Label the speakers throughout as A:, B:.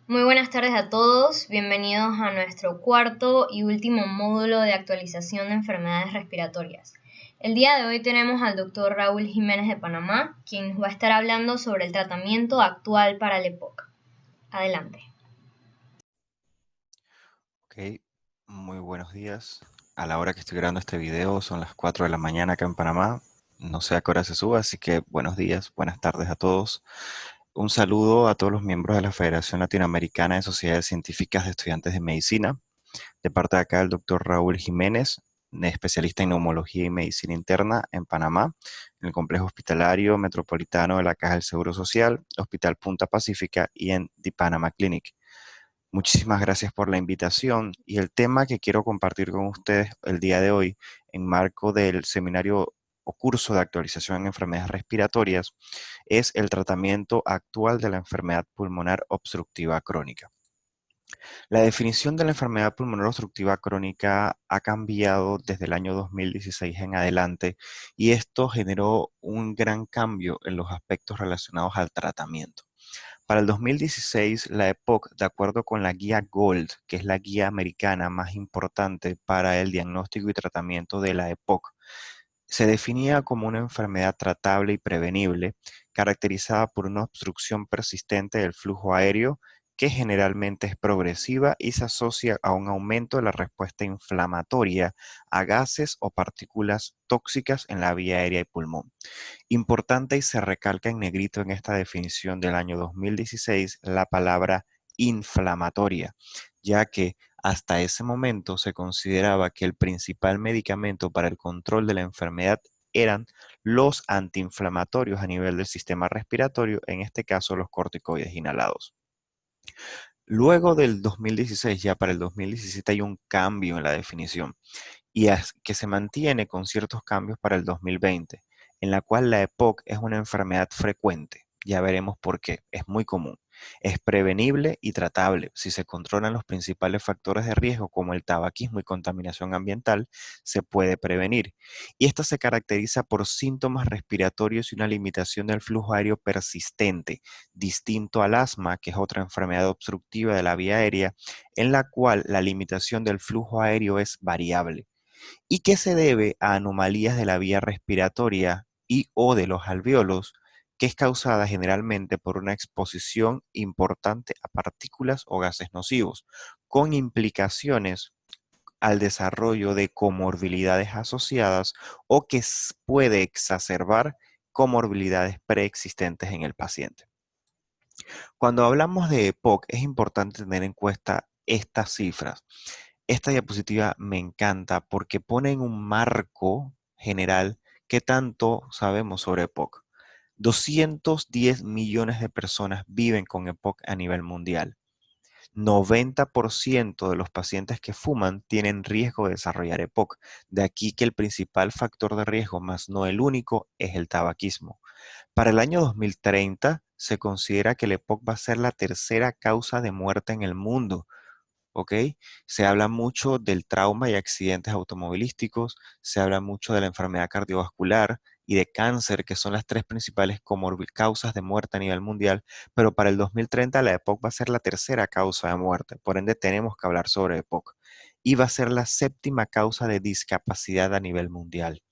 A: Muy buenas tardes a todos, bienvenidos a nuestro cuarto y último módulo de actualización de enfermedades respiratorias. El día de hoy tenemos al doctor Raúl Jiménez de Panamá, quien nos va a estar hablando sobre el tratamiento actual para el EPOC. Adelante.
B: Ok, muy buenos días. A la hora que estoy grabando este video son las 4 de la mañana acá en Panamá. No sé a qué hora se suba, así que buenos días, buenas tardes a todos. Un saludo a todos los miembros de la Federación Latinoamericana de Sociedades Científicas de Estudiantes de Medicina. De parte de acá, el doctor Raúl Jiménez, especialista en neumología y medicina interna en Panamá, en el complejo hospitalario metropolitano de la Caja del Seguro Social, Hospital Punta Pacífica y en The Panama Clinic. Muchísimas gracias por la invitación y el tema que quiero compartir con ustedes el día de hoy en marco del seminario o curso de actualización en enfermedades respiratorias es el tratamiento actual de la enfermedad pulmonar obstructiva crónica. La definición de la enfermedad pulmonar obstructiva crónica ha cambiado desde el año 2016 en adelante y esto generó un gran cambio en los aspectos relacionados al tratamiento. Para el 2016, la EPOC, de acuerdo con la guía GOLD, que es la guía americana más importante para el diagnóstico y tratamiento de la EPOC, se definía como una enfermedad tratable y prevenible, caracterizada por una obstrucción persistente del flujo aéreo que generalmente es progresiva y se asocia a un aumento de la respuesta inflamatoria a gases o partículas tóxicas en la vía aérea y pulmón. Importante y se recalca en negrito en esta definición del año 2016 la palabra inflamatoria, ya que hasta ese momento se consideraba que el principal medicamento para el control de la enfermedad eran los antiinflamatorios a nivel del sistema respiratorio, en este caso los corticoides inhalados. Luego del 2016, ya para el 2017 hay un cambio en la definición y que se mantiene con ciertos cambios para el 2020, en la cual la EPOC es una enfermedad frecuente. Ya veremos por qué. Es muy común. Es prevenible y tratable. Si se controlan los principales factores de riesgo como el tabaquismo y contaminación ambiental, se puede prevenir. Y esta se caracteriza por síntomas respiratorios y una limitación del flujo aéreo persistente, distinto al asma, que es otra enfermedad obstructiva de la vía aérea, en la cual la limitación del flujo aéreo es variable y que se debe a anomalías de la vía respiratoria y o de los alvéolos, que es causada generalmente por una exposición importante a partículas o gases nocivos, con implicaciones al desarrollo de comorbilidades asociadas o que puede exacerbar comorbilidades preexistentes en el paciente. Cuando hablamos de EPOC, es importante tener en cuenta estas cifras. Esta diapositiva me encanta porque pone en un marco general qué tanto sabemos sobre EPOC. 210 millones de personas viven con EPOC a nivel mundial. 90% de los pacientes que fuman tienen riesgo de desarrollar EPOC. De aquí que el principal factor de riesgo, más no el único, es el tabaquismo. Para el año 2030 se considera que el EPOC va a ser la tercera causa de muerte en el mundo. ¿Ok? Se habla mucho del trauma y accidentes automovilísticos, se habla mucho de la enfermedad cardiovascular y de cáncer, que son las tres principales causas de muerte a nivel mundial, pero para el 2030 la EPOC va a ser la tercera causa de muerte, por ende tenemos que hablar sobre EPOC, y va a ser la séptima causa de discapacidad a nivel mundial.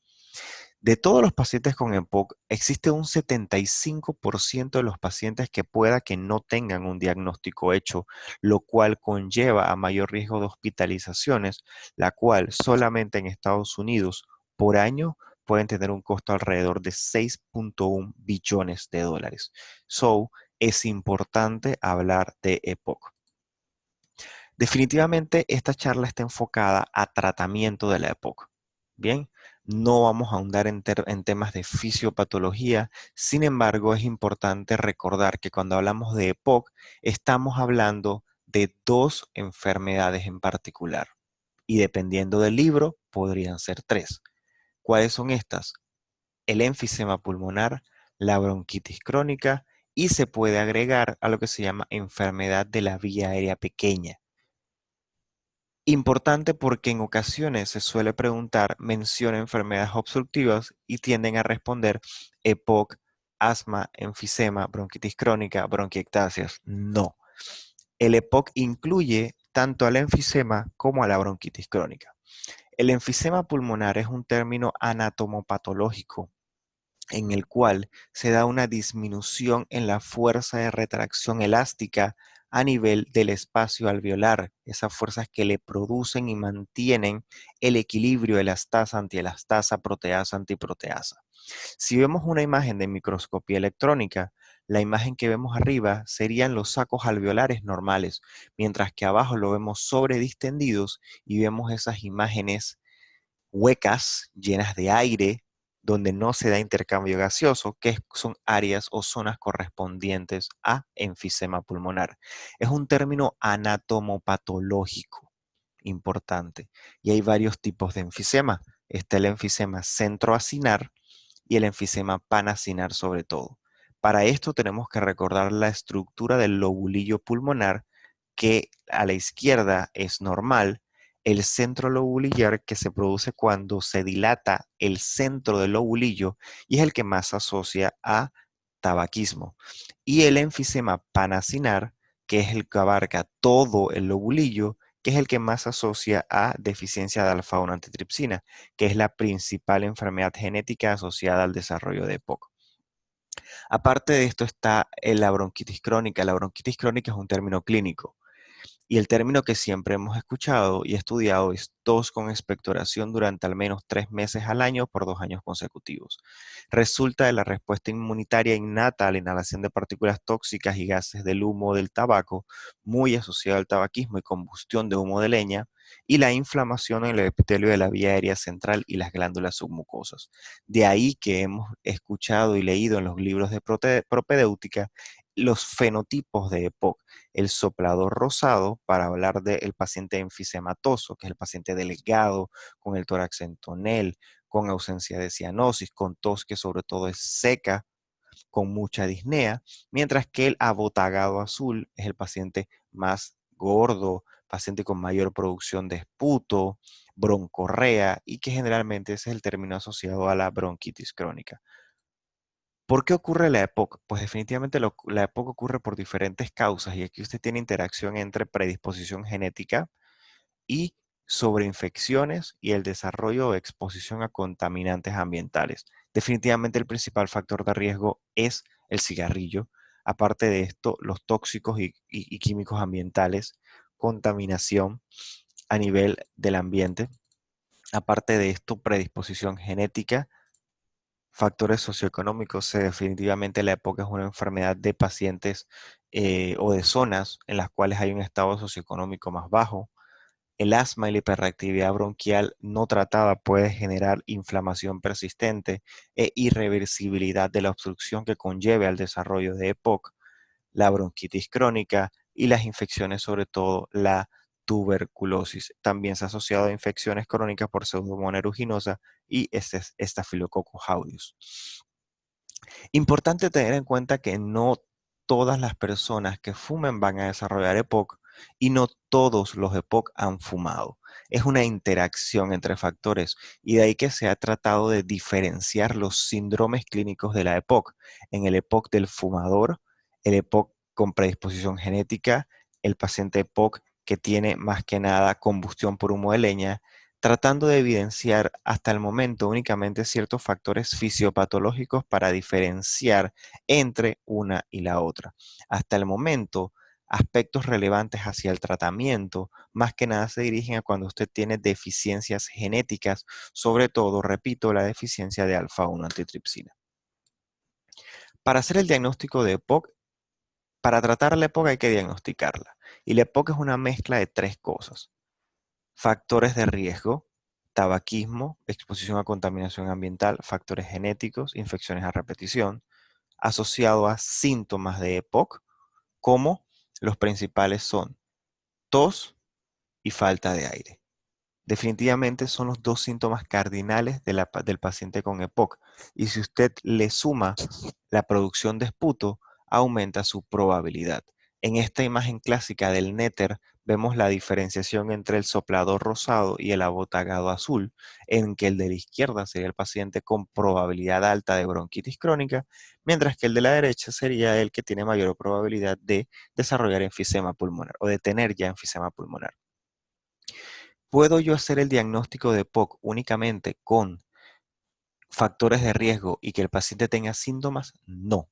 B: De todos los pacientes con EPOC, existe un 75% de los pacientes que pueda que no tengan un diagnóstico hecho, lo cual conlleva a mayor riesgo de hospitalizaciones, la cual solamente en Estados Unidos por año pueden tener un costo alrededor de 6.1 billones de dólares. So, es importante hablar de EPOC. Definitivamente esta charla está enfocada a tratamiento de la EPOC. Bien, no vamos a ahondar en temas de fisiopatología, sin embargo es importante recordar que cuando hablamos de EPOC estamos hablando de dos enfermedades en particular y dependiendo del libro podrían ser tres. ¿Cuáles son estas? El enfisema pulmonar, la bronquitis crónica y se puede agregar a lo que se llama enfermedad de la vía aérea pequeña. Importante porque en ocasiones se suele preguntar, menciona enfermedades obstructivas y tienden a responder EPOC, asma, enfisema, bronquitis crónica, bronquiectasias. No. El EPOC incluye tanto al enfisema como a la bronquitis crónica. El enfisema pulmonar es un término anatomopatológico en el cual se da una disminución en la fuerza de retracción elástica a nivel del espacio alveolar, esas fuerzas que le producen y mantienen el equilibrio elastasa-antielastasa, proteasa-antiproteasa. Si vemos una imagen de microscopía electrónica, la imagen que vemos arriba serían los sacos alveolares normales, mientras que abajo lo vemos sobredistendidos y vemos esas imágenes huecas, llenas de aire, donde no se da intercambio gaseoso, que son áreas o zonas correspondientes a enfisema pulmonar. Es un término anatomopatológico importante y hay varios tipos de enfisema. Está el enfisema centroacinar y el enfisema panacinar sobre todo. Para esto tenemos que recordar la estructura del lobulillo pulmonar, que a la izquierda es normal, el centro lobulillar que se produce cuando se dilata el centro del lobulillo y es el que más se asocia a tabaquismo. Y el enfisema panacinar, que es el que abarca todo el lobulillo, que es el que más se asocia a deficiencia de alfa-1 antitripsina, que es la principal enfermedad genética asociada al desarrollo de EPOC. Aparte de esto está la bronquitis crónica. La bronquitis crónica es un término clínico. Y el término que siempre hemos escuchado y estudiado es tos con expectoración durante al menos 3 meses al año por 2 años consecutivos. Resulta de la respuesta inmunitaria innata a la inhalación de partículas tóxicas y gases del humo del tabaco, muy asociado al tabaquismo y combustión de humo de leña, y la inflamación en el epitelio de la vía aérea central y las glándulas submucosas. De ahí que hemos escuchado y leído en los libros de propedéutica los fenotipos de EPOC, el soplador rosado para hablar del paciente enfisematoso, que es el paciente delgado, con el tórax en tonel, con ausencia de cianosis, con tos que sobre todo es seca, con mucha disnea, mientras que el abotagado azul es el paciente más gordo, paciente con mayor producción de esputo, broncorrea, y que generalmente ese es el término asociado a la bronquitis crónica. ¿Por qué ocurre la EPOC? Pues definitivamente la EPOC ocurre por diferentes causas y aquí usted tiene interacción entre predisposición genética y sobreinfecciones y el desarrollo o exposición a contaminantes ambientales. Definitivamente el principal factor de riesgo es el cigarrillo. Aparte de esto, los tóxicos y químicos ambientales, contaminación a nivel del ambiente. Aparte de esto, predisposición genética, factores socioeconómicos. Definitivamente la EPOC es una enfermedad de pacientes o de zonas en las cuales hay un estado socioeconómico más bajo. El asma y la hiperreactividad bronquial no tratada puede generar inflamación persistente e irreversibilidad de la obstrucción que conlleve al desarrollo de EPOC, la bronquitis crónica y las infecciones, sobre todo la tuberculosis. También se ha asociado a infecciones crónicas por Pseudomonas aeruginosa y Staphylococcus aureus. Importante tener en cuenta que no todas las personas que fumen van a desarrollar EPOC y no todos los EPOC han fumado. Es una interacción entre factores y de ahí que se ha tratado de diferenciar los síndromes clínicos de la EPOC en el EPOC del fumador, el EPOC con predisposición genética, el paciente EPOC que tiene más que nada combustión por humo de leña, tratando de evidenciar hasta el momento únicamente ciertos factores fisiopatológicos para diferenciar entre una y la otra. Hasta el momento, aspectos relevantes hacia el tratamiento, más que nada se dirigen a cuando usted tiene deficiencias genéticas, sobre todo, repito, la deficiencia de alfa-1 antitripsina. Para hacer el diagnóstico de EPOC, para tratar la EPOC hay que diagnosticarla. Y la EPOC es una mezcla de tres cosas: factores de riesgo, tabaquismo, exposición a contaminación ambiental, factores genéticos, infecciones a repetición, asociado a síntomas de EPOC, como los principales son tos y falta de aire. Definitivamente son los dos síntomas cardinales del paciente con EPOC. Y si usted le suma la producción de esputo, aumenta su probabilidad. En esta imagen clásica del néter vemos la diferenciación entre el soplador rosado y el abotagado azul, en que el de la izquierda sería el paciente con probabilidad alta de bronquitis crónica, mientras que el de la derecha sería el que tiene mayor probabilidad de desarrollar enfisema pulmonar o de tener ya enfisema pulmonar. ¿Puedo yo hacer el diagnóstico de POC únicamente con factores de riesgo y que el paciente tenga síntomas? No.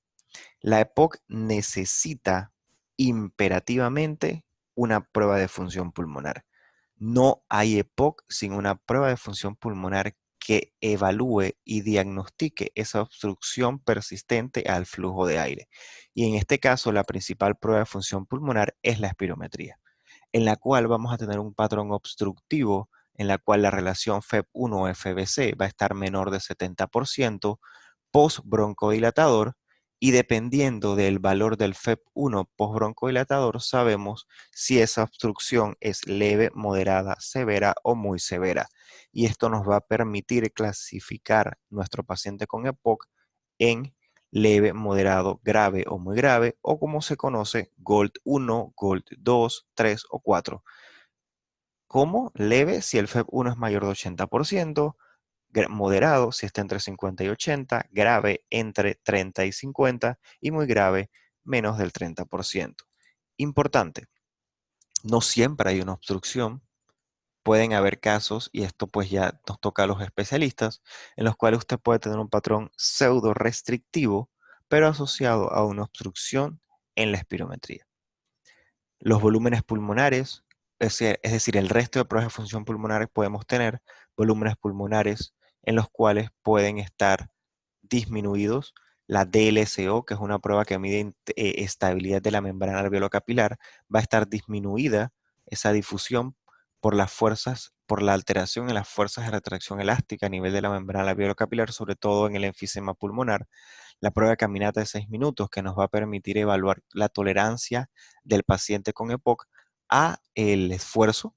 B: La EPOC necesita imperativamente una prueba de función pulmonar. No hay EPOC sin una prueba de función pulmonar que evalúe y diagnostique esa obstrucción persistente al flujo de aire. Y en este caso, la principal prueba de función pulmonar es la espirometría, en la cual vamos a tener un patrón obstructivo en la cual la relación FEP1-FBC va a estar menor de 70%, postbroncodilatador, y dependiendo del valor del FEP1 postbroncodilatador, sabemos si esa obstrucción es leve, moderada, severa o muy severa. Y esto nos va a permitir clasificar nuestro paciente con EPOC en leve, moderado, grave o muy grave, o como se conoce, GOLD 1, GOLD 2, 3 o 4. Como leve si el FEP1 es mayor de 80%, moderado si está entre 50 y 80, grave entre 30 y 50 y muy grave menos del 30%. Importante, no siempre hay una obstrucción. Pueden haber casos, y esto pues ya nos toca a los especialistas, en los cuales usted puede tener un patrón pseudo restrictivo, pero asociado a una obstrucción en la espirometría. Los volúmenes pulmonares, es decir, el resto de pruebas de función pulmonar, podemos tener volúmenes pulmonares en los cuales pueden estar disminuidos. La DLCO, que es una prueba que mide estabilidad de la membrana alveolo-capilar, va a estar disminuida esa difusión por las fuerzas, por la alteración en las fuerzas de retracción elástica a nivel de la membrana alveolo-capilar, sobre todo en el enfisema pulmonar. La prueba de caminata de 6 minutos, que nos va a permitir evaluar la tolerancia del paciente con EPOC a el esfuerzo,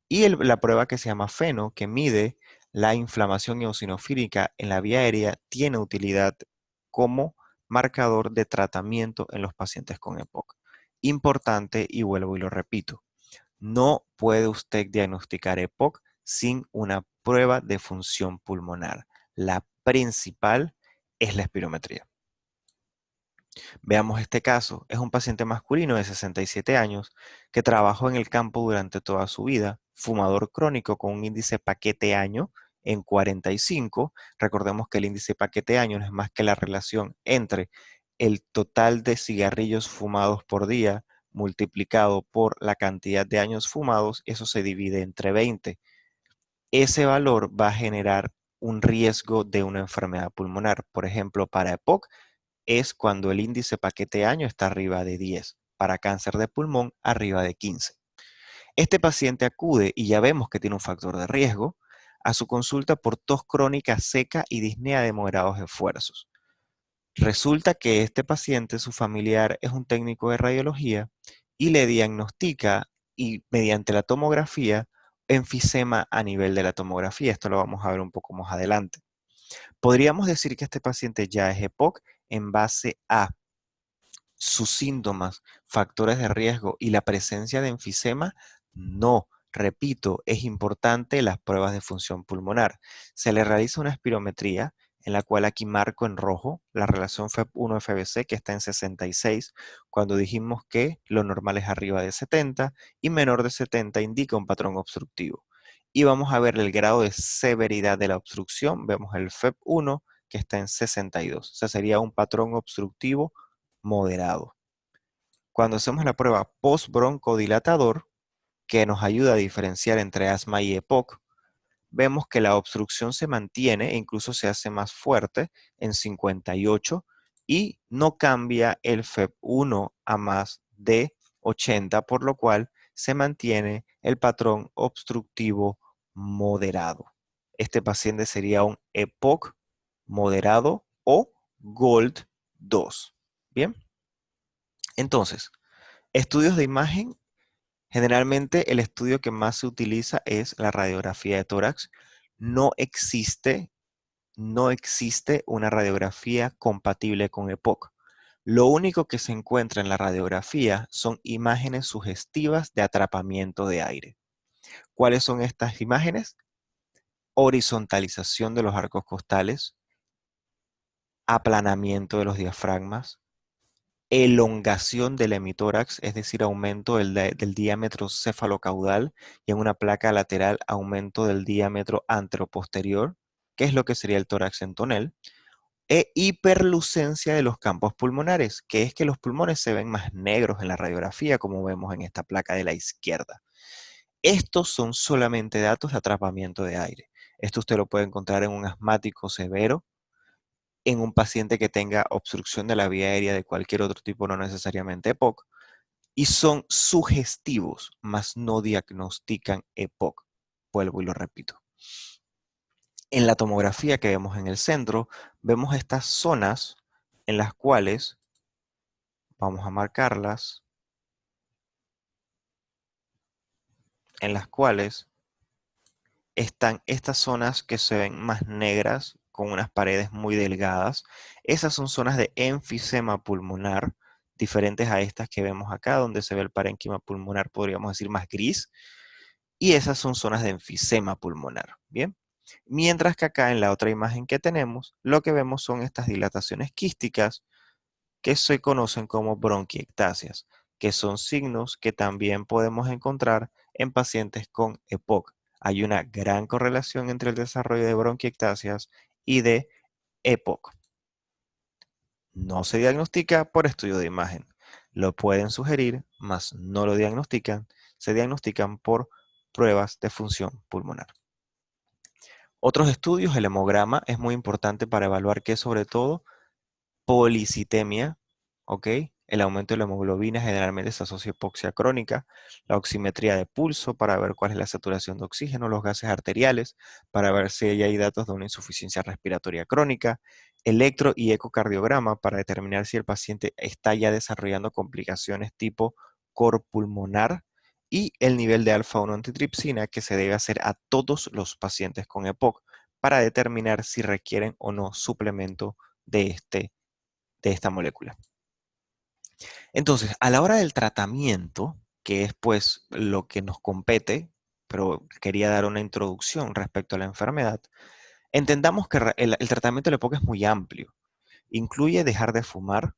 B: y la prueba que se llama FENO, que mide la inflamación eosinofílica en la vía aérea, tiene utilidad como marcador de tratamiento en los pacientes con EPOC. Importante, y vuelvo y lo repito, no puede usted diagnosticar EPOC sin una prueba de función pulmonar. La principal es la espirometría. Veamos este caso. Es un paciente masculino de 67 años que trabajó en el campo durante toda su vida, fumador crónico con un índice paquete año en 45. Recordemos que el índice paquete año no es más que la relación entre el total de cigarrillos fumados por día multiplicado por la cantidad de años fumados. Eso se divide entre 20. Ese valor va a generar un riesgo de una enfermedad pulmonar. Por ejemplo, para EPOC es cuando el índice paquete año está arriba de 10, para cáncer de pulmón arriba de 15. Este paciente acude, y ya vemos que tiene un factor de riesgo, a su consulta por tos crónica seca y disnea de moderados esfuerzos. Resulta que este paciente, su familiar, es un técnico de radiología y le diagnostica, y mediante la tomografía, enfisema a nivel de la tomografía. Esto lo vamos a ver un poco más adelante. Podríamos decir que este paciente ya es EPOC en base a sus síntomas, factores de riesgo y la presencia de enfisema. No, repito, es importante las pruebas de función pulmonar. Se le realiza una espirometría en la cual aquí marco en rojo la relación FEP1-FBC, que está en 66, cuando dijimos que lo normal es arriba de 70 y menor de 70 indica un patrón obstructivo. Y vamos a ver el grado de severidad de la obstrucción. Vemos el FEP1 que está en 62. O sea, sería un patrón obstructivo moderado. Cuando hacemos la prueba post-broncodilatador, que nos ayuda a diferenciar entre asma y EPOC, vemos que la obstrucción se mantiene e incluso se hace más fuerte en 58 y no cambia el FEP1 a más de 80, por lo cual se mantiene el patrón obstructivo moderado. Este paciente sería un EPOC moderado o GOLD 2. Bien, entonces, estudios de imagen. Generalmente el estudio que más se utiliza es la radiografía de tórax. No existe, no existe una radiografía compatible con EPOC. Lo único que se encuentra en la radiografía son imágenes sugestivas de atrapamiento de aire. ¿Cuáles son estas imágenes? Horizontalización de los arcos costales, aplanamiento de los diafragmas, elongación del hemitórax, es decir, aumento del diámetro cefalocaudal, y en una placa lateral aumento del diámetro anteroposterior, que es lo que sería el tórax en tonel, e hiperlucencia de los campos pulmonares, que es que los pulmones se ven más negros en la radiografía, como vemos en esta placa de la izquierda. Estos son solamente datos de atrapamiento de aire. Esto usted lo puede encontrar en un asmático severo, en un paciente que tenga obstrucción de la vía aérea de cualquier otro tipo, no necesariamente EPOC, y son sugestivos, mas no diagnostican EPOC. Vuelvo y lo repito. En la tomografía que vemos en el centro, vemos estas zonas en las cuales, vamos a marcarlas, en las cuales están estas zonas que se ven más negras, con unas paredes muy delgadas. Esas son zonas de enfisema pulmonar, diferentes a estas que vemos acá, donde se ve el parénquima pulmonar, podríamos decir más gris. Y esas son zonas de enfisema pulmonar, ¿bien? Mientras que acá en la otra imagen que tenemos, lo que vemos son estas dilataciones quísticas que se conocen como bronquiectasias, que son signos que también podemos encontrar en pacientes con EPOC. Hay una gran correlación entre el desarrollo de bronquiectasias y de EPOC. No se diagnostica por estudio de imagen. Lo pueden sugerir, mas no lo diagnostican. Se diagnostican por pruebas de función pulmonar. Otros estudios, el hemograma es muy importante para evaluar que sobre todo policitemia, ¿ok? El aumento de la hemoglobina generalmente se asocia a hipoxia crónica, la oximetría de pulso para ver cuál es la saturación de oxígeno, los gases arteriales para ver si hay datos de una insuficiencia respiratoria crónica, electro y ecocardiograma para determinar si el paciente está ya desarrollando complicaciones tipo cor pulmonar, y el nivel de alfa-1 antitripsina que se debe hacer a todos los pacientes con EPOC para determinar si requieren o no suplemento de esta molécula. Entonces, a la hora del tratamiento, que es pues lo que nos compete, pero quería dar una introducción respecto a la enfermedad, entendamos que el tratamiento del EPOC es muy amplio. Incluye dejar de fumar,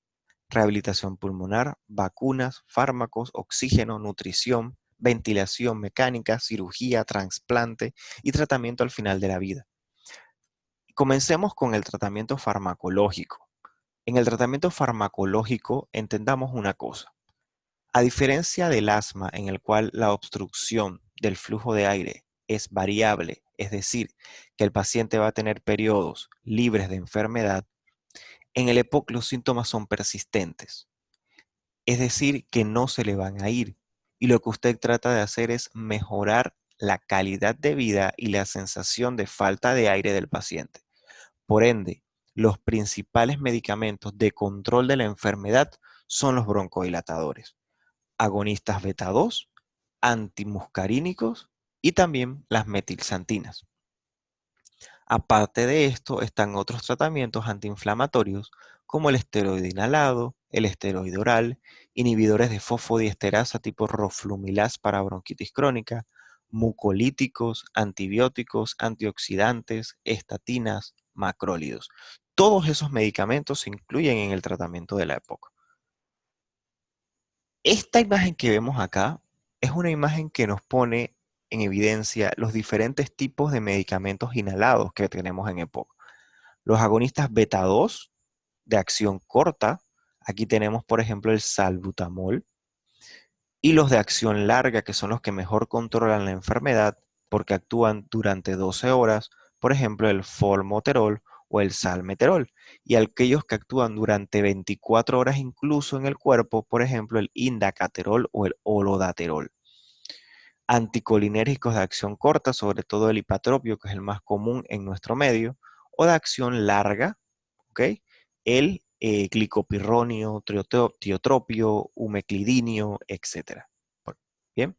B: rehabilitación pulmonar, vacunas, fármacos, oxígeno, nutrición, ventilación mecánica, cirugía, trasplante y tratamiento al final de la vida. Comencemos con el tratamiento farmacológico. En el tratamiento farmacológico entendamos una cosa. A diferencia del asma, en el cual la obstrucción del flujo de aire es variable, es decir, que el paciente va a tener periodos libres de enfermedad, en el EPOC los síntomas son persistentes, es decir, que no se le van a ir. Y lo que usted trata de hacer es mejorar la calidad de vida y la sensación de falta de aire del paciente. Por ende, los principales medicamentos de control de la enfermedad son los broncodilatadores, agonistas beta 2, antimuscarínicos y también las metilxantinas. Aparte de esto, están otros tratamientos antiinflamatorios como el esteroide inhalado, el esteroide oral, inhibidores de fosfodiesterasa tipo roflumilaz para bronquitis crónica, mucolíticos, antibióticos, antioxidantes, estatinas, macrólidos. Todos esos medicamentos se incluyen en el tratamiento de la EPOC. Esta imagen que vemos acá es una imagen que nos pone en evidencia los diferentes tipos de medicamentos inhalados que tenemos en EPOC. Los agonistas beta 2 de acción corta, aquí tenemos por ejemplo el salbutamol, y los de acción larga, que son los que mejor controlan la enfermedad porque actúan durante 12 horas, por ejemplo el formoterol o el salmeterol, y aquellos que actúan durante 24 horas incluso en el cuerpo, por ejemplo el indacaterol o el olodaterol. Anticolinérgicos de acción corta, sobre todo el ipatropio, que es el más común en nuestro medio, o de acción larga, ¿ok? El glicopirronio, tiotropio, umeclidinio, etc. Bien,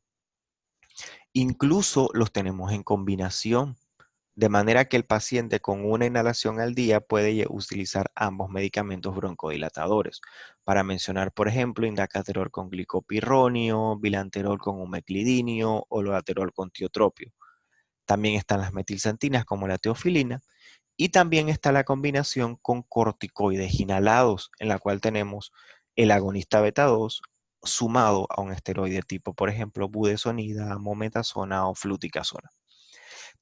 B: incluso los tenemos en combinación. de manera que el paciente con una inhalación al día puede utilizar ambos medicamentos broncodilatadores. Para mencionar, por ejemplo, indacaterol con glicopirronio, bilanterol con umeclidinio o loraterol con tiotropio. También están las metilsantinas como la teofilina y también está la combinación con corticoides inhalados, en la cual tenemos el agonista beta 2 sumado a un esteroide tipo, por ejemplo, budesonida, mometasona o fluticasona.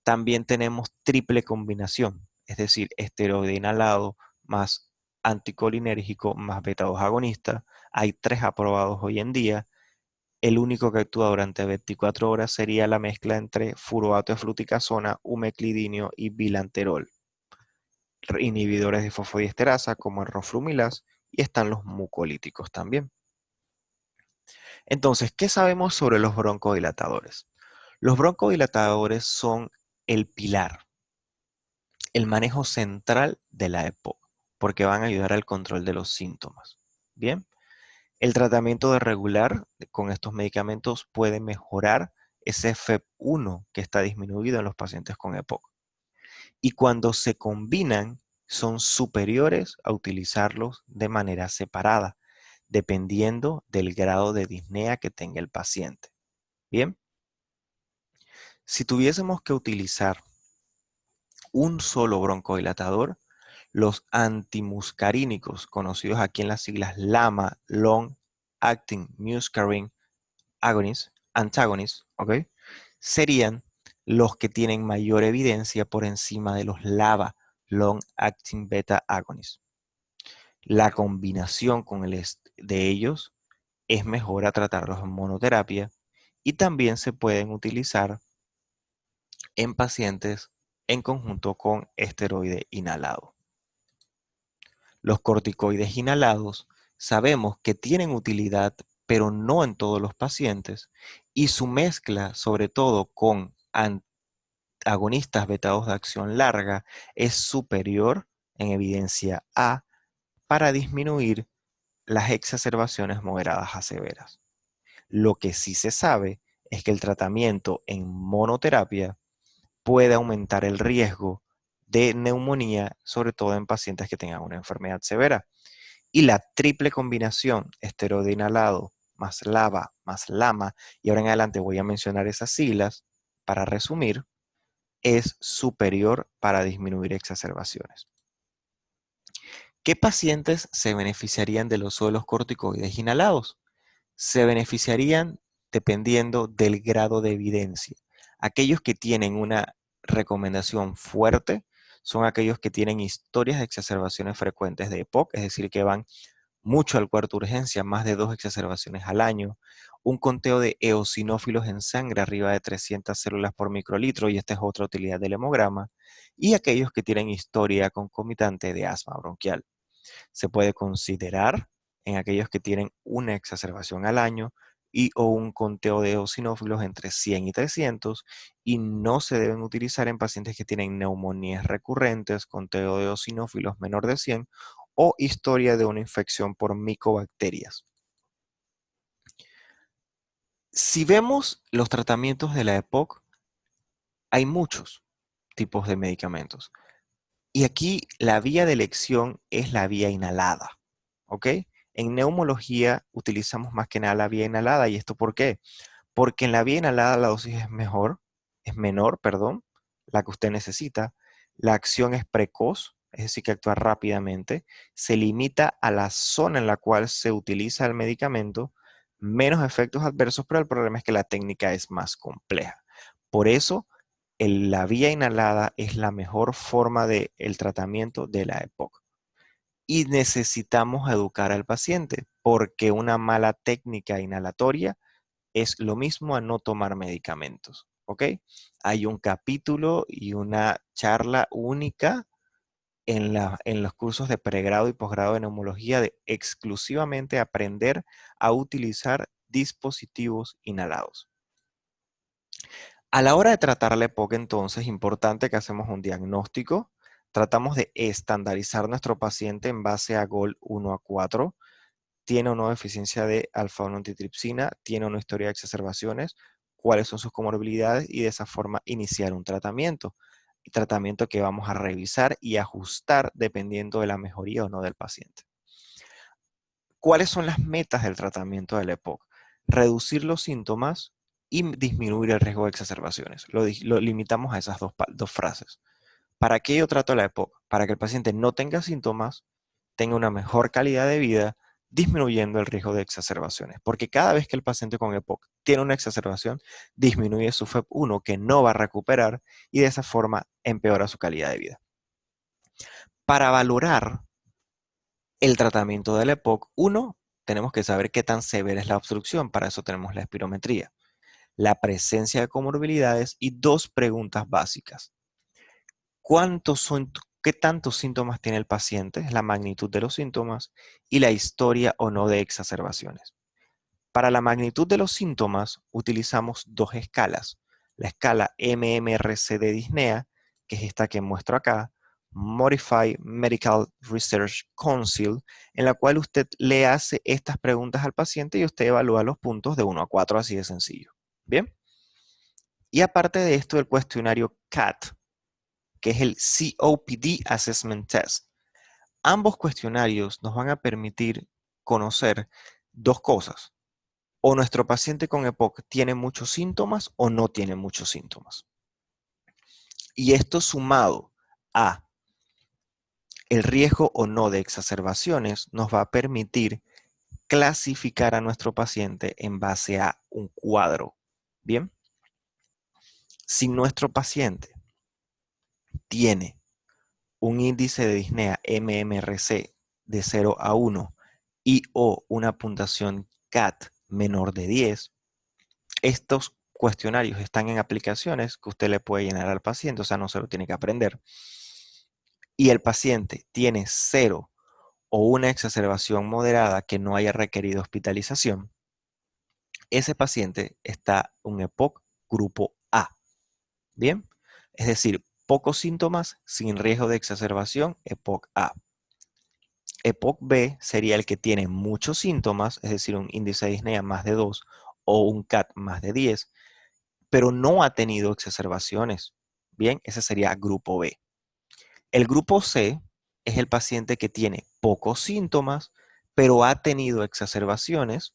B: También tenemos triple combinación, es decir, esteroide inhalado más anticolinérgico más beta 2 agonista. Hay 3 aprobados hoy en día. El único que actúa durante 24 horas sería la mezcla entre furoato de fluticasona, umeclidinio y bilanterol. Inhibidores de fosfodiesterasa como el roflumilaz y están los mucolíticos también. Entonces, ¿qué sabemos sobre los broncodilatadores? Los broncodilatadores son el pilar, el manejo central de la EPOC, porque van a ayudar al control de los síntomas. Bien, el tratamiento de regular con estos medicamentos puede mejorar ese FEV1 que está disminuido en los pacientes con EPOC. Y cuando se combinan, son superiores a utilizarlos de manera separada, dependiendo del grado de disnea que tenga el paciente. Bien, si tuviésemos que utilizar un solo broncodilatador, los antimuscarínicos, conocidos aquí en las siglas LAMA, Long Acting Muscarine Antagonists, ¿ok? Serían los que tienen mayor evidencia por encima de los LABA, Long Acting Beta Agonists. La combinación con de ellos es mejor a tratarlos en monoterapia y también se pueden utilizar en pacientes en conjunto con esteroide inhalado. Los corticoides inhalados sabemos que tienen utilidad, pero no en todos los pacientes, y su mezcla, sobre todo con agonistas beta 2 de acción larga, es superior en evidencia A para disminuir las exacerbaciones moderadas a severas. Lo que sí se sabe es que el tratamiento en monoterapia puede aumentar el riesgo de neumonía, sobre todo en pacientes que tengan una enfermedad severa. Y la triple combinación, esteroide inhalado más LABA más LAMA, y ahora en adelante voy a mencionar esas siglas para resumir, es superior para disminuir exacerbaciones. ¿Qué pacientes se beneficiarían del uso de los corticoides inhalados? Se beneficiarían dependiendo del grado de evidencia. Aquellos que tienen una recomendación fuerte son aquellos que tienen historias de exacerbaciones frecuentes de EPOC, es decir, que van mucho al cuarto de urgencia, más de 2 exacerbaciones al año, un conteo de eosinófilos en sangre arriba de 300 células por microlitro, y esta es otra utilidad del hemograma, y aquellos que tienen historia concomitante de asma bronquial. Se puede considerar en aquellos que tienen una exacerbación al año y o un conteo de eosinófilos entre 100 y 300, y no se deben utilizar en pacientes que tienen neumonías recurrentes, conteo de eosinófilos menor de 100 o historia de una infección por micobacterias. Si vemos los tratamientos de la EPOC, hay muchos tipos de medicamentos. Y aquí la vía de elección es la vía inhalada, ¿ok? En neumología utilizamos más que nada la vía inhalada. ¿Y esto por qué? Porque en la vía inhalada la dosis es menor, perdón, la que usted necesita. La acción es precoz, es decir, que actúa rápidamente. Se limita a la zona en la cual se utiliza el medicamento, menos efectos adversos, pero el problema es que la técnica es más compleja. Por eso, la vía inhalada es la mejor forma del tratamiento de la EPOC. Y necesitamos educar al paciente, porque una mala técnica inhalatoria es lo mismo a no tomar medicamentos, ¿ok? Hay un capítulo y una charla única en los cursos de pregrado y posgrado de neumología de exclusivamente aprender a utilizar dispositivos inhalados. A la hora de tratar la EPOC, entonces, es importante que hacemos un diagnóstico. Tratamos de estandarizar nuestro paciente en base a GOL 1 a 4. ¿Tiene o no deficiencia de alfa-1 antitripsina? ¿Tiene o no historia de exacerbaciones? ¿Cuáles son sus comorbilidades? Y de esa forma iniciar un tratamiento. tratamiento que vamos a revisar y ajustar dependiendo de la mejoría o no del paciente. ¿Cuáles son las metas del tratamiento del EPOC? Reducir los síntomas y disminuir el riesgo de exacerbaciones. Lo limitamos a esas dos frases. ¿Para qué yo trato la EPOC? Para que el paciente no tenga síntomas, tenga una mejor calidad de vida, disminuyendo el riesgo de exacerbaciones. Porque cada vez que el paciente con EPOC tiene una exacerbación, disminuye su FEP1 que no va a recuperar y de esa forma empeora su calidad de vida. Para valorar el tratamiento del EPOC, uno, tenemos que saber qué tan severa es la obstrucción, para eso tenemos la espirometría, la presencia de comorbilidades y dos preguntas básicas. ¿Qué tantos síntomas tiene el paciente? La magnitud de los síntomas y la historia o no de exacerbaciones. Para la magnitud de los síntomas utilizamos dos escalas. La escala MMRC de disnea, que es esta que muestro acá, Modified Medical Research Council, en la cual usted le hace estas preguntas al paciente y usted evalúa los puntos de 1 a 4, así de sencillo. ¿Bien? Y aparte de esto, el cuestionario CAT, que es el COPD Assessment Test. Ambos cuestionarios nos van a permitir conocer dos cosas. O nuestro paciente con EPOC tiene muchos síntomas o no tiene muchos síntomas. Y esto sumado a el riesgo o no de exacerbaciones nos va a permitir clasificar a nuestro paciente en base a un cuadro. Bien, si nuestro paciente tiene un índice de disnea MMRC de 0 a 1 y o una puntuación CAT menor de 10, estos cuestionarios están en aplicaciones que usted le puede llenar al paciente, o sea, no se lo tiene que aprender. Y el paciente tiene 0 o una exacerbación moderada que no haya requerido hospitalización, ese paciente está un EPOC grupo A. Bien, es decir, pocos síntomas sin riesgo de exacerbación, EPOC A. EPOC B sería el que tiene muchos síntomas, es decir, un índice de disnea más de 2 o un CAT más de 10, pero no ha tenido exacerbaciones. Bien, ese sería grupo B. El grupo C es el paciente que tiene pocos síntomas, pero ha tenido exacerbaciones,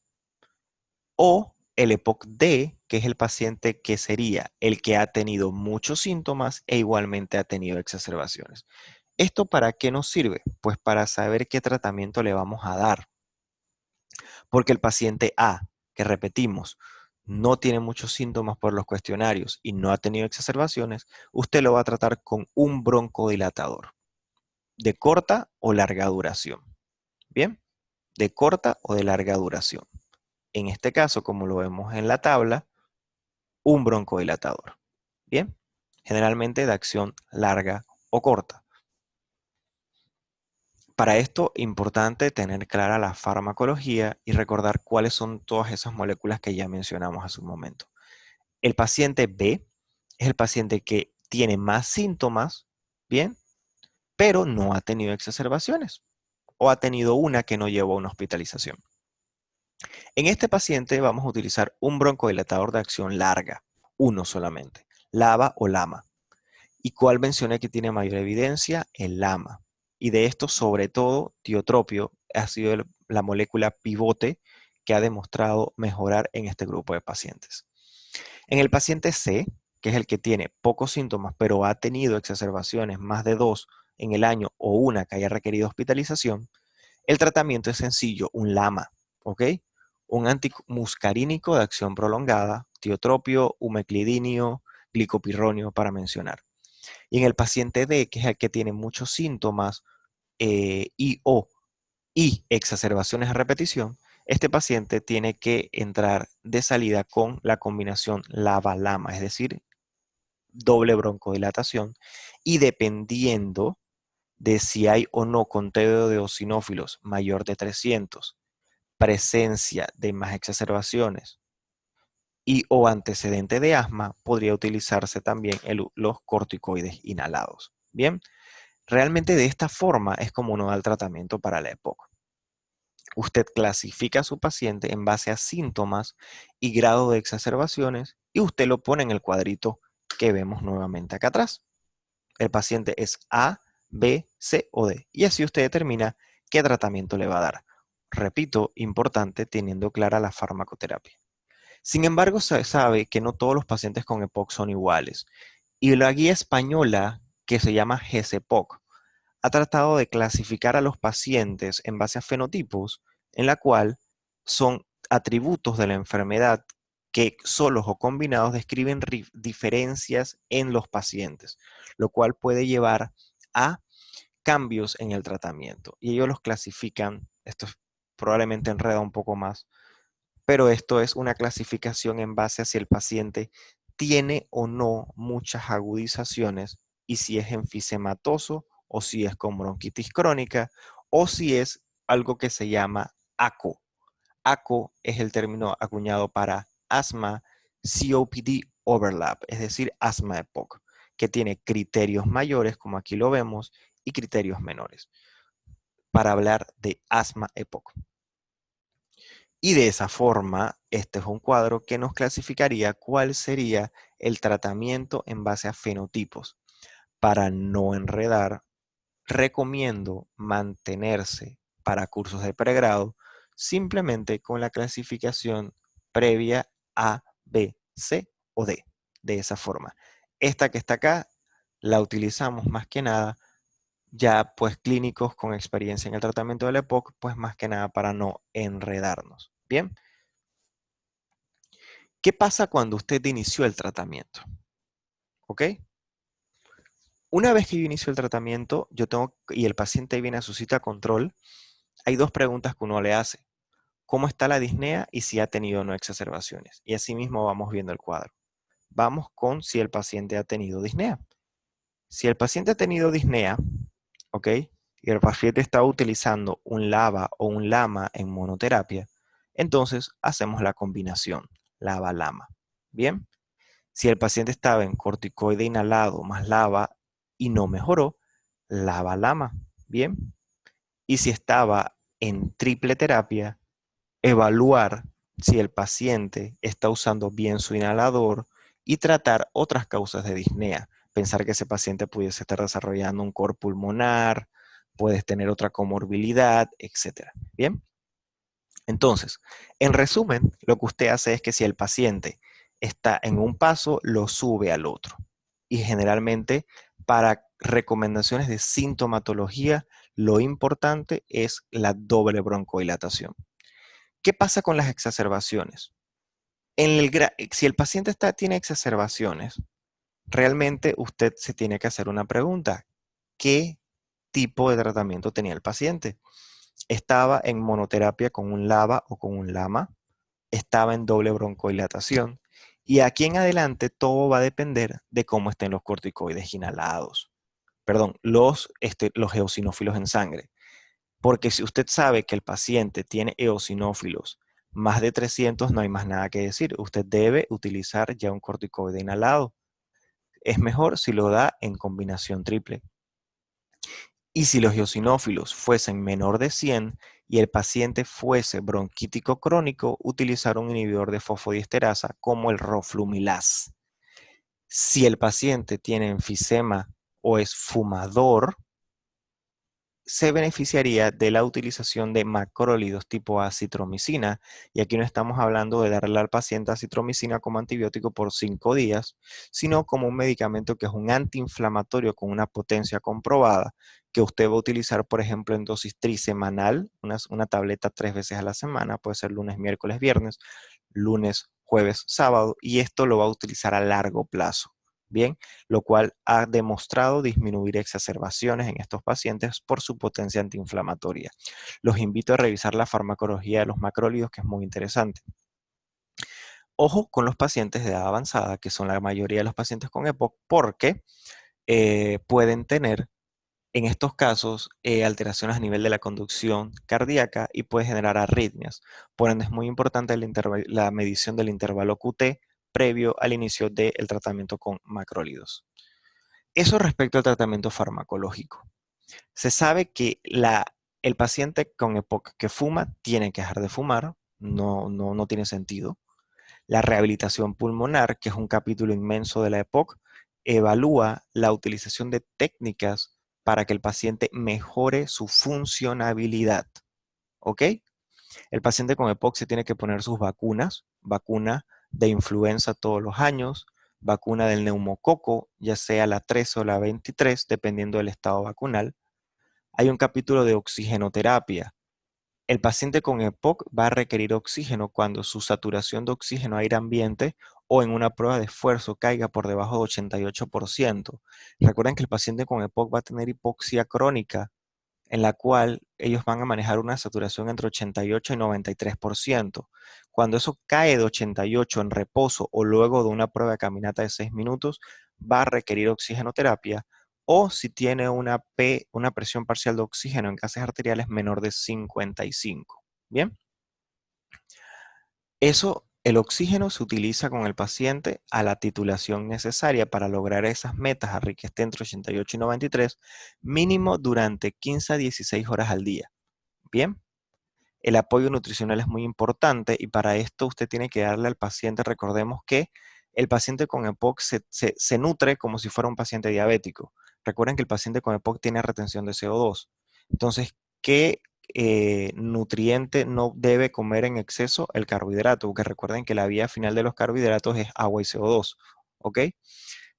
B: o el EPOC D, que es el paciente que sería el que ha tenido muchos síntomas e igualmente ha tenido exacerbaciones. ¿Esto para qué nos sirve? Pues para saber qué tratamiento le vamos a dar. Porque el paciente A, que repetimos, no tiene muchos síntomas por los cuestionarios y no ha tenido exacerbaciones, usted lo va a tratar con un broncodilatador de corta o larga duración. ¿Bien? De corta o de larga duración. En este caso, como lo vemos en la tabla, un broncodilatador. ¿Bien? Generalmente de acción larga o corta. Para esto, importante tener clara la farmacología y recordar cuáles son todas esas moléculas que ya mencionamos hace un momento. El paciente B es el paciente que tiene más síntomas, ¿bien? Pero no ha tenido exacerbaciones o ha tenido una que no llevó a una hospitalización. En este paciente vamos a utilizar un broncodilatador de acción larga, uno solamente, LABA o LAMA. ¿Y cuál mencioné que tiene mayor evidencia? El LAMA. Y de esto, sobre todo, tiotropio ha sido la molécula pivote que ha demostrado mejorar en este grupo de pacientes. En el paciente C, que es el que tiene pocos síntomas, pero ha tenido exacerbaciones más de 2 en el año o una que haya requerido hospitalización, el tratamiento es sencillo, un LAMA, ¿ok? Un antimuscarínico de acción prolongada, tiotropio, umeclidinio, glicopirronio, para mencionar. Y en el paciente D, que es el que tiene muchos síntomas y exacerbaciones a repetición, este paciente tiene que entrar de salida con la combinación LABA-LAMA, es decir, doble broncodilatación, y dependiendo de si hay o no conteo de eosinófilos mayor de 300, presencia de más exacerbaciones y o antecedente de asma, podría utilizarse también los corticoides inhalados. Bien, realmente de esta forma es como uno da el tratamiento para la EPOC. Usted clasifica a su paciente en base a síntomas y grado de exacerbaciones y usted lo pone en el cuadrito que vemos nuevamente acá atrás. el paciente es A, B, C o D. Y así usted determina qué tratamiento le va a dar. Repito, importante teniendo clara la farmacoterapia. Sin embargo, se sabe que no todos los pacientes con EPOC son iguales. Y la guía española, que se llama GCPOC, ha tratado de clasificar a los pacientes en base a fenotipos, en la cual son atributos de la enfermedad que solos o combinados describen diferencias en los pacientes, lo cual puede llevar a cambios en el tratamiento. Y ellos los clasifican, esto probablemente enreda un poco más, pero esto es una clasificación en base a si el paciente tiene o no muchas agudizaciones y si es enfisematoso o si es con bronquitis crónica o si es algo que se llama ACO. ACO es el término acuñado para asma COPD overlap, es decir, asma EPOC, que tiene criterios mayores, como aquí lo vemos, y criterios menores, para hablar de asma EPOC. Y de esa forma, este es un cuadro que nos clasificaría cuál sería el tratamiento en base a fenotipos. Para no enredar, recomiendo mantenerse para cursos de pregrado simplemente con la clasificación previa A, B, C o D. De esa forma. Esta que está acá la utilizamos más que nada ya pues clínicos con experiencia en el tratamiento del EPOC, pues más que nada para no enredarnos. Bien. ¿Qué pasa cuando usted inició el tratamiento? ¿Ok? Una vez que yo inicio el tratamiento, y el paciente viene a su cita control, hay dos preguntas que uno le hace. ¿Cómo está la disnea y si ha tenido o no exacerbaciones? Y así mismo vamos viendo el cuadro. Vamos con si el paciente ha tenido disnea. Si el paciente ha tenido disnea, ¿ok? Y el paciente está utilizando un LABA o un LAMA en monoterapia, entonces hacemos la combinación LABA-LAMA. ¿Bien? Si el paciente estaba en corticoide inhalado más LABA y no mejoró, LABA-LAMA. Bien. Y si estaba en triple terapia, evaluar si el paciente está usando bien su inhalador y tratar otras causas de disnea. Pensar que ese paciente pudiese estar desarrollando un cor pulmonar, puedes tener otra comorbilidad, etc. Bien. Entonces, en resumen, lo que usted hace es que si el paciente está en un paso, lo sube al otro. Y generalmente, para recomendaciones de sintomatología, lo importante es la doble broncodilatación. ¿Qué pasa con las exacerbaciones? Si el paciente tiene exacerbaciones, realmente usted se tiene que hacer una pregunta. ¿Qué tipo de tratamiento tenía el paciente? ¿Estaba en monoterapia con un LABA o con un LAMA? ¿Estaba en doble broncodilatación? Y aquí en adelante todo va a depender de cómo estén los corticoides inhalados. Perdón, los eosinófilos en sangre. Porque si usted sabe que el paciente tiene eosinófilos más de 300, no hay más nada que decir. Usted debe utilizar ya un corticoide inhalado. Es mejor si lo da en combinación triple. Y si los eosinófilos fuesen menor de 100 y el paciente fuese bronquítico crónico, utilizar un inhibidor de fosfodiesterasa como el roflumilaz. Si el paciente tiene enfisema o es fumador, se beneficiaría de la utilización de macrólidos tipo acitromicina, y aquí no estamos hablando de darle al paciente acitromicina como antibiótico por 5 días, sino como un medicamento que es un antiinflamatorio con una potencia comprobada, que usted va a utilizar, por ejemplo, en dosis trisemanal, una tableta 3 veces a la semana, puede ser lunes, miércoles, viernes, lunes, jueves, sábado, y esto lo va a utilizar a largo plazo. Bien, lo cual ha demostrado disminuir exacerbaciones en estos pacientes por su potencia antiinflamatoria. Los invito a revisar la farmacología de los macrólidos, que es muy interesante. Ojo con los pacientes de edad avanzada, que son la mayoría de los pacientes con EPOC, porque pueden tener en estos casos alteraciones a nivel de la conducción cardíaca y puede generar arritmias. Por ende, es muy importante la medición del intervalo QT previo al inicio del tratamiento con macrólidos. Eso respecto al tratamiento farmacológico. Se sabe que el paciente con EPOC que fuma tiene que dejar de fumar, no tiene sentido. La rehabilitación pulmonar, que es un capítulo inmenso de la EPOC, evalúa la utilización de técnicas para que el paciente mejore su funcionabilidad. ¿Ok? El paciente con EPOC se tiene que poner sus vacunas, vacuna de influenza todos los años, vacuna del neumococo, ya sea la 3 o la 23, dependiendo del estado vacunal. Hay un capítulo de oxigenoterapia. El paciente con EPOC va a requerir oxígeno cuando su saturación de oxígeno a aire ambiente o en una prueba de esfuerzo caiga por debajo de 88%. Recuerden que el paciente con EPOC va a tener hipoxia crónica, en la cual ellos van a manejar una saturación entre 88 y 93%. Cuando eso cae de 88 en reposo o luego de una prueba de caminata de 6 minutos, va a requerir oxigenoterapia, o si tiene una presión parcial de oxígeno en gases arteriales menor de 55. Bien, el oxígeno se utiliza con el paciente a la titulación necesaria para lograr esas metas a que esté entre 88 y 93, mínimo durante 15 a 16 horas al día. Bien, el apoyo nutricional es muy importante y para esto usted tiene que darle al paciente, recordemos que el paciente con EPOC se nutre como si fuera un paciente diabético. Recuerden que el paciente con EPOC tiene retención de CO2. Entonces, ¿qué nutriente no debe comer en exceso? El carbohidrato, porque recuerden que la vía final de los carbohidratos es agua y CO2. ¿Ok?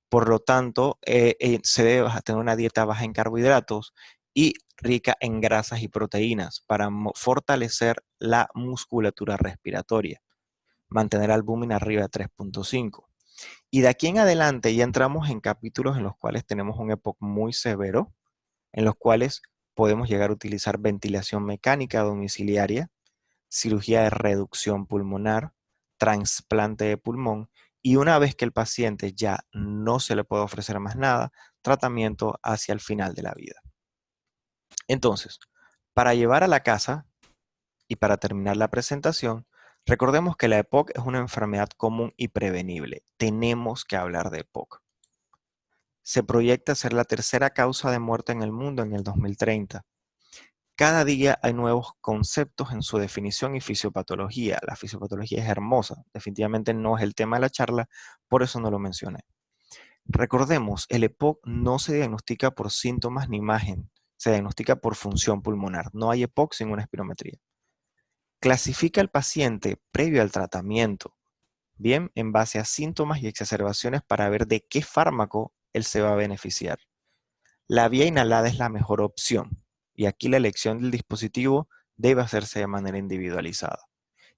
B: Por lo tanto, se debe tener una dieta baja en carbohidratos y rica en grasas y proteínas para fortalecer la musculatura respiratoria, mantener albúmina arriba de 3.5. Y de aquí en adelante ya entramos en capítulos en los cuales tenemos un EPOC muy severo, en los cuales podemos llegar a utilizar ventilación mecánica domiciliaria, cirugía de reducción pulmonar, trasplante de pulmón, y una vez que el paciente ya no se le puede ofrecer más nada, tratamiento hacia el final de la vida. Entonces, para llevar a la casa y para terminar la presentación, recordemos que la EPOC es una enfermedad común y prevenible. Tenemos que hablar de EPOC. Se proyecta ser la tercera causa de muerte en el mundo en el 2030. Cada día hay nuevos conceptos en su definición y fisiopatología. La fisiopatología es hermosa, definitivamente no es el tema de la charla, por eso no lo mencioné. Recordemos, el EPOC no se diagnostica por síntomas ni imagen, se diagnostica por función pulmonar. No hay EPOC sin una espirometría. Clasifica al paciente previo al tratamiento, bien, en base a síntomas y exacerbaciones para ver de qué fármaco él se va a beneficiar. La vía inhalada es la mejor opción y aquí la elección del dispositivo debe hacerse de manera individualizada.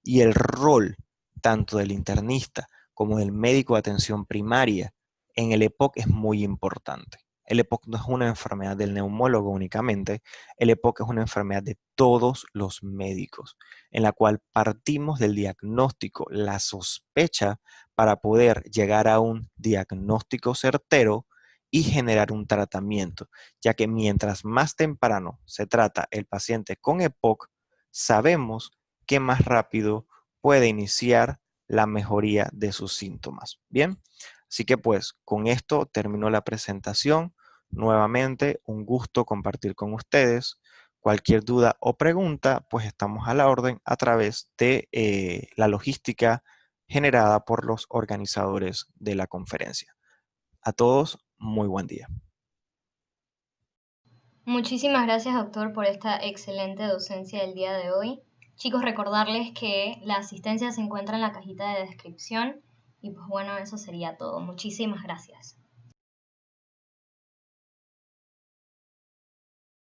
B: Y el rol tanto del internista como del médico de atención primaria en el EPOC es muy importante. El EPOC no es una enfermedad del neumólogo únicamente, el EPOC es una enfermedad de todos los médicos, en la cual partimos del diagnóstico, la sospecha, para poder llegar a un diagnóstico certero y generar un tratamiento, ya que mientras más temprano se trata el paciente con EPOC, sabemos que más rápido puede iniciar la mejoría de sus síntomas. Bien, así que pues con esto terminó la presentación. Nuevamente, un gusto compartir con ustedes. Cualquier duda o pregunta, pues estamos a la orden a través de la logística generada por los organizadores de la conferencia. A todos, muy buen día.
A: Muchísimas gracias, doctor, por esta excelente docencia del día de hoy. Chicos, recordarles que la asistencia se encuentra en la cajita de descripción y pues bueno, eso sería todo. Muchísimas gracias.